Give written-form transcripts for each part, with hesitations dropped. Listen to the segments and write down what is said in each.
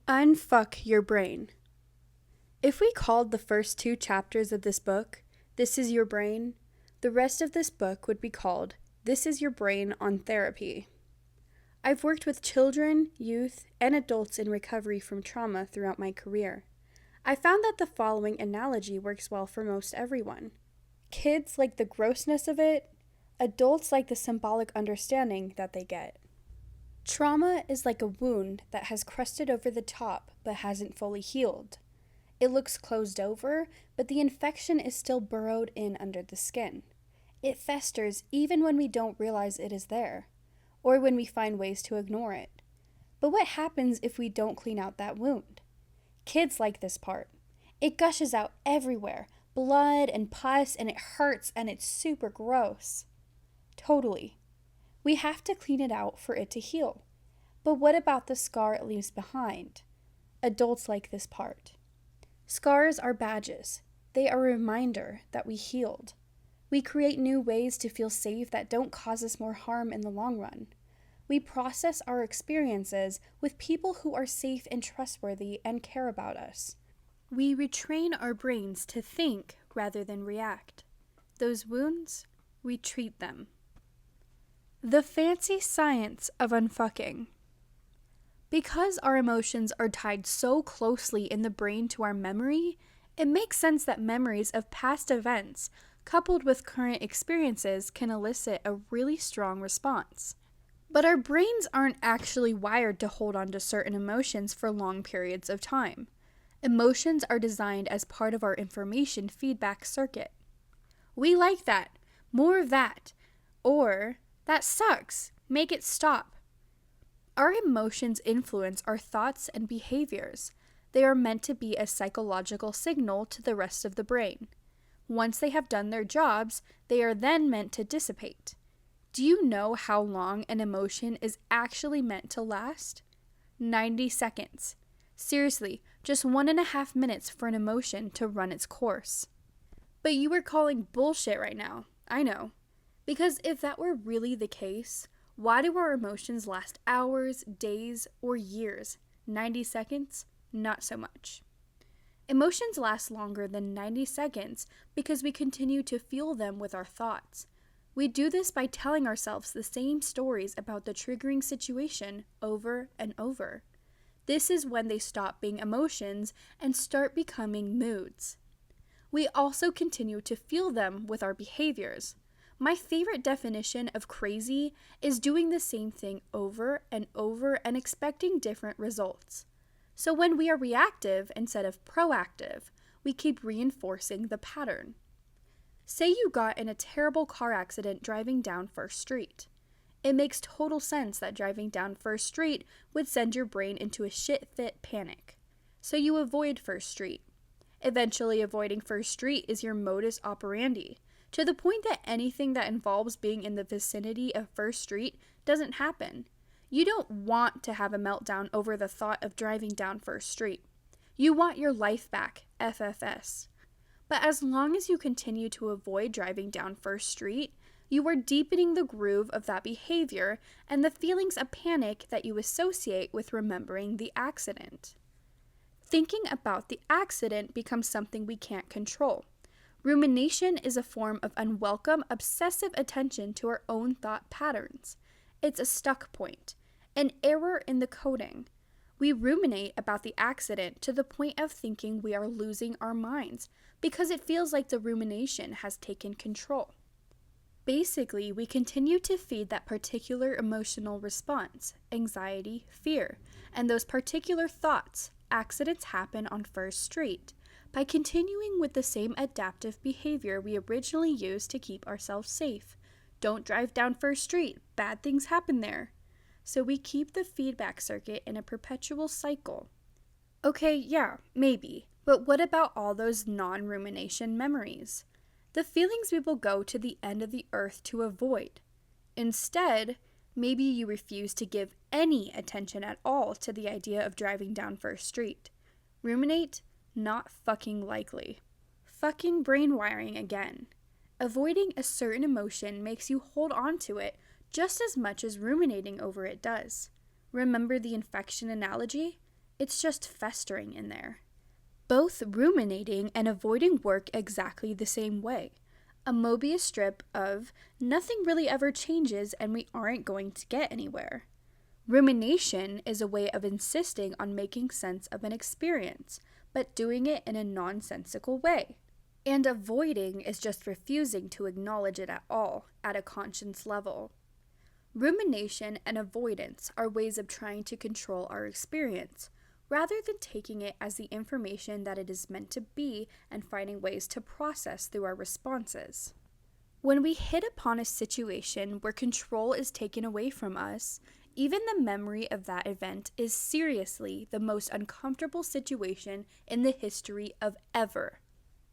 Unfuck your brain. If we called the first two chapters of this book, This Is Your Brain, the rest of this book would be called This Is Your Brain on Therapy. I've worked with children, youth, and adults in recovery from trauma throughout my career. I found that the following analogy works well for most everyone. Kids like the grossness of it, adults like the symbolic understanding that they get. Trauma is like a wound that has crusted over the top but hasn't fully healed. It looks closed over, but the infection is still burrowed in under the skin. It festers even when we don't realize it is there, or when we find ways to ignore it. But what happens if we don't clean out that wound? Kids like this part. It gushes out everywhere, blood and pus, and it hurts and it's super gross. Totally. We have to clean it out for it to heal. But what about the scar it leaves behind? Adults like this part. Scars are badges. They are a reminder that we healed. We create new ways to feel safe that don't cause us more harm in the long run. We process our experiences with people who are safe and trustworthy and care about us. We retrain our brains to think rather than react. Those wounds, we treat them. The fancy science of unfucking. Because our emotions are tied so closely in the brain to our memory, it makes sense that memories of past events, coupled with current experiences, can elicit a really strong response. But our brains aren't actually wired to hold on to certain emotions for long periods of time. Emotions are designed as part of our information feedback circuit. We like that. More of that. Or, that sucks. Make it stop. Our emotions influence our thoughts and behaviors. They are meant to be a psychological signal to the rest of the brain. Once they have done their jobs, they are then meant to dissipate. Do you know how long an emotion is actually meant to last? 90 seconds. Seriously, just 1.5 minutes for an emotion to run its course. But you are calling bullshit right now. I know. Because if that were really the case, why do our emotions last hours, days, or years? 90 seconds? Not so much. Emotions last longer than 90 seconds because we continue to feel them with our thoughts. We do this by telling ourselves the same stories about the triggering situation over and over. This is when they stop being emotions and start becoming moods. We also continue to feel them with our behaviors. My favorite definition of crazy is doing the same thing over and expecting different results. So when we are reactive instead of proactive, we keep reinforcing the pattern. Say you got in a terrible car accident driving down First Street. It makes total sense that driving down First Street would send your brain into a shit-fit panic. So you avoid First Street. Eventually, avoiding First Street is your modus operandi, to the point that anything that involves being in the vicinity of First Street doesn't happen. You don't want to have a meltdown over the thought of driving down First Street. You want your life back, FFS. But as long as you continue to avoid driving down First Street, you are deepening the groove of that behavior and the feelings of panic that you associate with remembering the accident. Thinking about the accident becomes something we can't control. Rumination is a form of unwelcome, obsessive attention to our own thought patterns. It's a stuck point, an error in the coding. We ruminate about the accident to the point of thinking we are losing our minds because it feels like the rumination has taken control. Basically, we continue to feed that particular emotional response, anxiety, fear, and those particular thoughts, accidents happen on First Street, by continuing with the same adaptive behavior we originally used to keep ourselves safe. Don't drive down First Street, bad things happen there. So we keep the feedback circuit in a perpetual cycle. Okay, yeah, maybe, but what about all those non-rumination memories? The feelings we will go to the end of the earth to avoid. Instead, maybe you refuse to give any attention at all to the idea of driving down First Street. Ruminate? Not fucking likely. Fucking brain wiring again. Avoiding a certain emotion makes you hold on to it just as much as ruminating over it does. Remember the infection analogy? It's just festering in there. Both ruminating and avoiding work exactly the same way. A Mobius strip of nothing really ever changes and we aren't going to get anywhere. Rumination is a way of insisting on making sense of an experience, but doing it in a nonsensical way. And avoiding is just refusing to acknowledge it at all, at a conscience level. Rumination and avoidance are ways of trying to control our experience, rather than taking it as the information that it is meant to be and finding ways to process through our responses. When we hit upon a situation where control is taken away from us, even the memory of that event is seriously the most uncomfortable situation in the history of ever.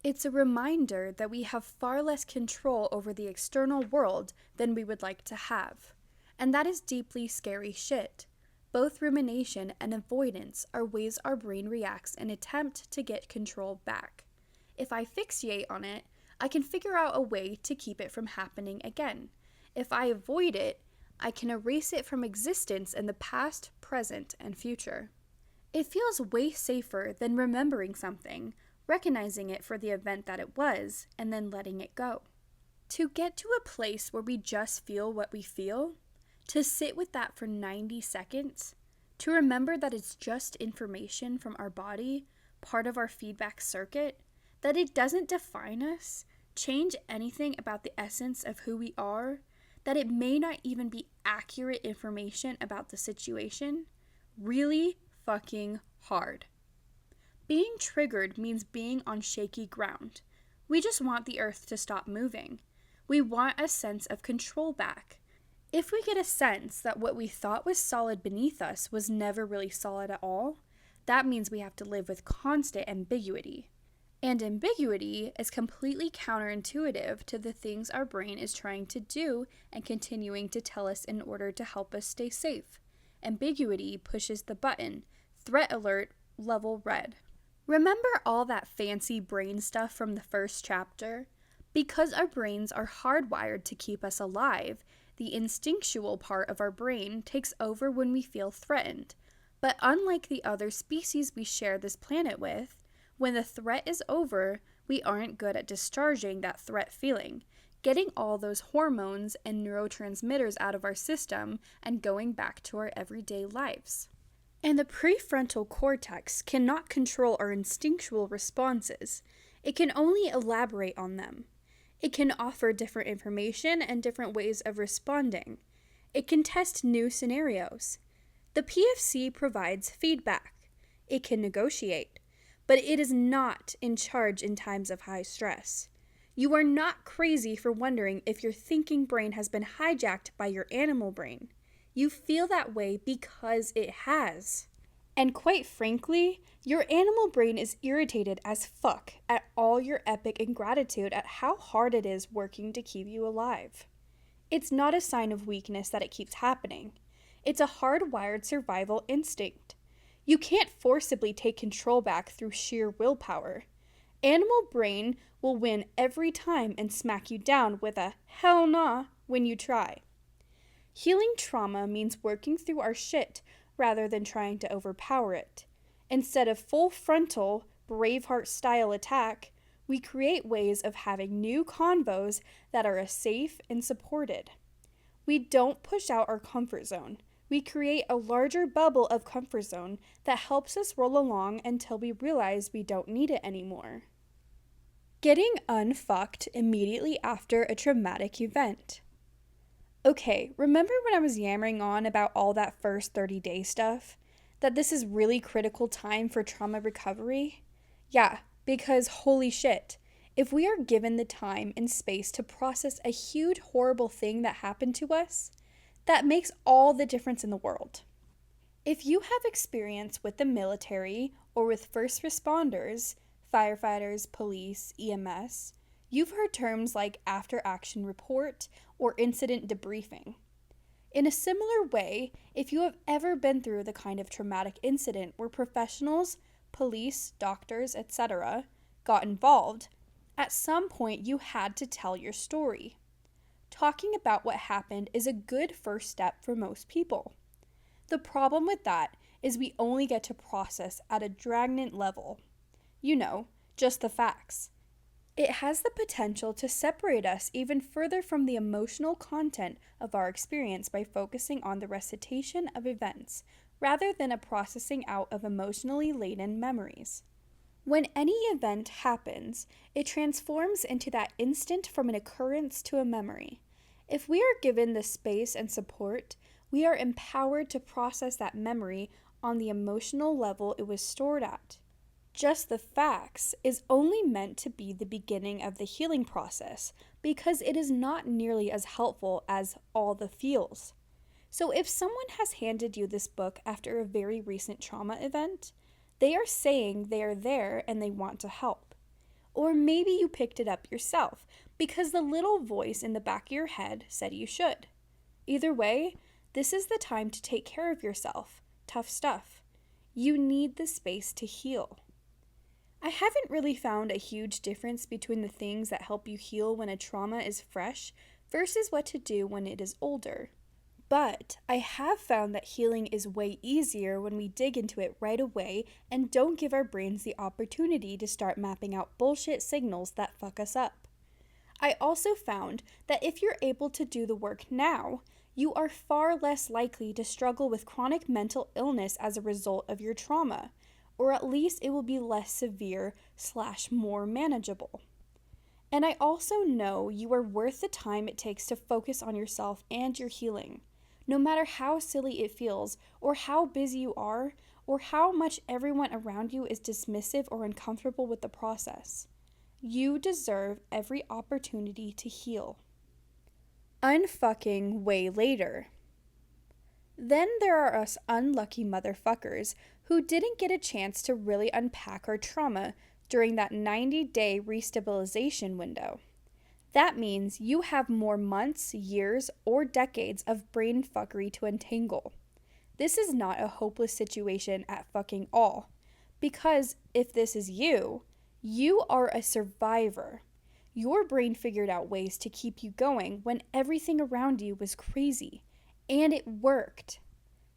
It's a reminder that we have far less control over the external world than we would like to have. And that is deeply scary shit. Both rumination and avoidance are ways our brain reacts in an attempt to get control back. If I fixate on it, I can figure out a way to keep it from happening again. If I avoid it, I can erase it from existence in the past, present, and future. It feels way safer than remembering something, recognizing it for the event that it was, and then letting it go. To get to a place where we just feel what we feel, to sit with that for 90 seconds, to remember that it's just information from our body, part of our feedback circuit, that it doesn't define us, change anything about the essence of who we are, that it may not even be accurate information about the situation, really fucking hard. Being triggered means being on shaky ground. We just want the earth to stop moving. We want a sense of control back. If we get a sense that what we thought was solid beneath us was never really solid at all, that means we have to live with constant ambiguity. And ambiguity is completely counterintuitive to the things our brain is trying to do and continuing to tell us in order to help us stay safe. Ambiguity pushes the button, threat alert, level red. Remember all that fancy brain stuff from the first chapter? Because our brains are hardwired to keep us alive, the instinctual part of our brain takes over when we feel threatened. But unlike the other species we share this planet with, when the threat is over, we aren't good at discharging that threat feeling, getting all those hormones and neurotransmitters out of our system and going back to our everyday lives. And the prefrontal cortex cannot control our instinctual responses. It can only elaborate on them. It can offer different information and different ways of responding. It can test new scenarios. The PFC provides feedback. It can negotiate, but it is not in charge in times of high stress. You are not crazy for wondering if your thinking brain has been hijacked by your animal brain. You feel that way because it has. And quite frankly, your animal brain is irritated as fuck at all your epic ingratitude at how hard it is working to keep you alive. It's not a sign of weakness that it keeps happening. It's a hardwired survival instinct. You can't forcibly take control back through sheer willpower. Animal brain will win every time and smack you down with a hell nah when you try. Healing trauma means working through our shit rather than trying to overpower it. Instead of full frontal, Braveheart-style attack, we create ways of having new convos that are safe and supported. We don't push out our comfort zone. We create a larger bubble of comfort zone that helps us roll along until we realize we don't need it anymore. Getting unfucked immediately after a traumatic event. Okay, remember when I was yammering on about all that first 30-day stuff? That this is really critical time for trauma recovery? Yeah, because holy shit, if we are given the time and space to process a huge horrible thing that happened to us, that makes all the difference in the world. If you have experience with the military or with first responders, firefighters, police, EMS, you've heard terms like after-action report or incident debriefing. In a similar way, if you have ever been through the kind of traumatic incident where professionals, police, doctors, etc., got involved, at some point you had to tell your story. Talking about what happened is a good first step for most people. The problem with that is we only get to process at a dragnet level. You know, just the facts. It has the potential to separate us even further from the emotional content of our experience by focusing on the recitation of events, rather than a processing out of emotionally laden memories. When any event happens, it transforms into that instant from an occurrence to a memory. If we are given the space and support, we are empowered to process that memory on the emotional level it was stored at. Just the facts is only meant to be the beginning of the healing process because it is not nearly as helpful as all the feels. So if someone has handed you this book after a very recent trauma event, they are saying they are there and they want to help. Or maybe you picked it up yourself because the little voice in the back of your head said you should. Either way, this is the time to take care of yourself. Tough stuff. You need the space to heal. I haven't really found a huge difference between the things that help you heal when a trauma is fresh versus what to do when it is older. But I have found that healing is way easier when we dig into it right away and don't give our brains the opportunity to start mapping out bullshit signals that fuck us up. I also found that if you're able to do the work now, you are far less likely to struggle with chronic mental illness as a result of your trauma, or at least it will be less severe/more manageable. And I also know you are worth the time it takes to focus on yourself and your healing, no matter how silly it feels, or how busy you are, or how much everyone around you is dismissive or uncomfortable with the process. You deserve every opportunity to heal. Unfucking way later. Then there are us unlucky motherfuckers who didn't get a chance to really unpack our trauma during that 90-day restabilization window. That means you have more months, years, or decades of brain fuckery to untangle. This is not a hopeless situation at fucking all, because if this is you, you are a survivor. Your brain figured out ways to keep you going when everything around you was crazy, and it worked.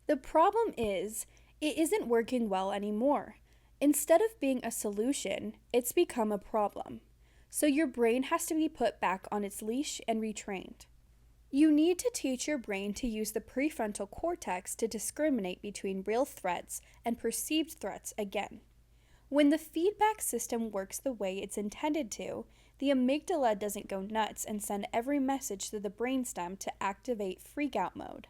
The problem is, it isn't working well anymore. Instead of being a solution, it's become a problem. So your brain has to be put back on its leash and retrained. You need to teach your brain to use the prefrontal cortex to discriminate between real threats and perceived threats again. When the feedback system works the way it's intended to, the amygdala doesn't go nuts and send every message to the brainstem to activate freak-out mode.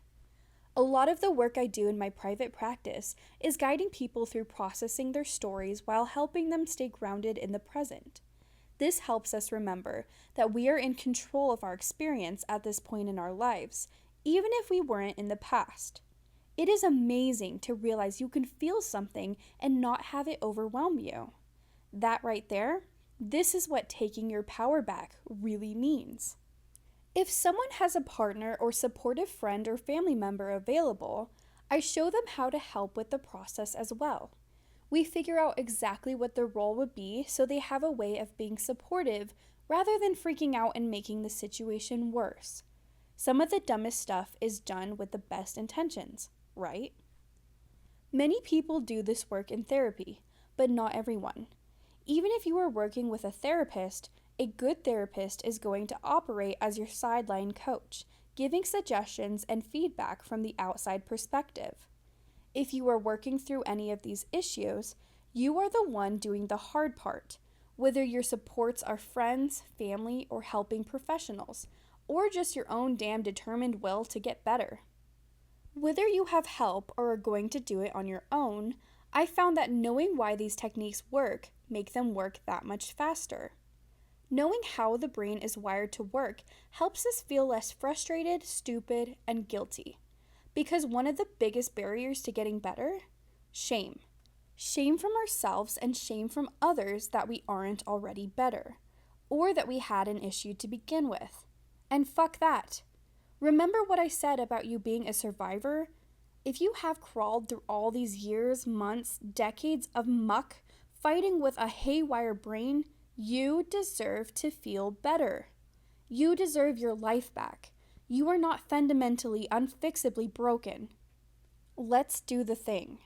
A lot of the work I do in my private practice is guiding people through processing their stories while helping them stay grounded in the present. This helps us remember that we are in control of our experience at this point in our lives, even if we weren't in the past. It is amazing to realize you can feel something and not have it overwhelm you. That right there, this is what taking your power back really means. If someone has a partner or supportive friend or family member available, I show them how to help with the process as well. We figure out exactly what their role would be so they have a way of being supportive rather than freaking out and making the situation worse. Some of the dumbest stuff is done with the best intentions, right? Many people do this work in therapy, but not everyone. Even if you are working with a therapist, a good therapist is going to operate as your sideline coach, giving suggestions and feedback from the outside perspective. If you are working through any of these issues, you are the one doing the hard part, whether your supports are friends, family, or helping professionals, or just your own damn determined will to get better. Whether you have help or are going to do it on your own, I found that knowing why these techniques work make them work that much faster. Knowing how the brain is wired to work helps us feel less frustrated, stupid, and guilty. Because one of the biggest barriers to getting better? Shame. Shame from ourselves and shame from others that we aren't already better, or that we had an issue to begin with. And fuck that. Remember what I said about you being a survivor? If you have crawled through all these years, months, decades of muck, fighting with a haywire brain, you deserve to feel better. You deserve your life back. You are not fundamentally, unfixably broken. Let's do the thing.